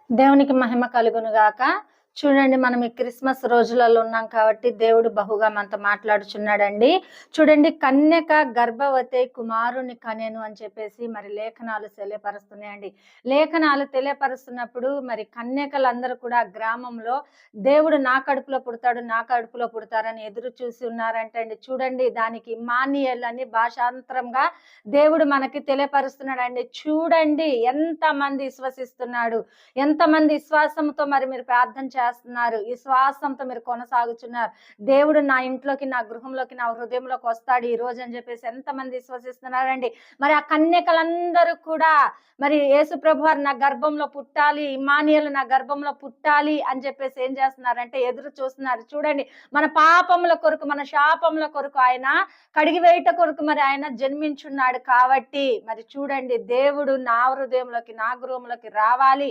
దేవునికి మహిమ కలుగును గాక. చూడండి, మనం ఈ క్రిస్మస్ రోజులలో ఉన్నాం కాబట్టి దేవుడు బహుగా మనతో మాట్లాడుచున్నాడండి. చూడండి, కన్యక గర్భవతి కుమారుని కనెను అని చెప్పేసి మరి లేఖనాలు తెలియపరుస్తున్నాయండి. లేఖనాలు తెలియపరుస్తున్నప్పుడు మరి కన్యకలందరూ కూడా గ్రామంలో దేవుడు నా కడుపులో పుడతాడు, నా కడుపులో పుడతారని ఎదురు చూసి ఉన్నారంట అండి. చూడండి, దానికి ఇమ్మానుయేల్ అని భాషాంతరంగా దేవుడు మనకి తెలియపరుస్తున్నాడండి. చూడండి ఎంత మంది విశ్వసిస్తున్నాడు, ఎంతమంది విశ్వాసంతో మరి మీరు ప్రార్థన చేస్తున్నారు, విశ్వాసంతో మీరు కొనసాగుతున్నారు. దేవుడు నా ఇంట్లోకి, నా గృహంలోకి, నా హృదయంలోకి వస్తాడు ఈ రోజు అని చెప్పేసి ఎంతమంది విశ్వసిస్తున్నారండి. మరి ఆ కన్యకలందరూ కూడా మరి యేసు ప్రభు వారు నా గర్భంలో పుట్టాలి, ఇమ్మానుయేలు నా గర్భంలో పుట్టాలి అని చెప్పేసి ఏం చేస్తున్నారంటే ఎదురు చూస్తున్నారు. చూడండి, మన పాపముల కొరకు, మన శాపముల కొరకు ఆయన కడిగి వేయట కొరకు మరి ఆయన జన్మించున్నాడు కాబట్టి మరి చూడండి, దేవుడు నా హృదయంలోకి, నా గృహంలోకి రావాలి,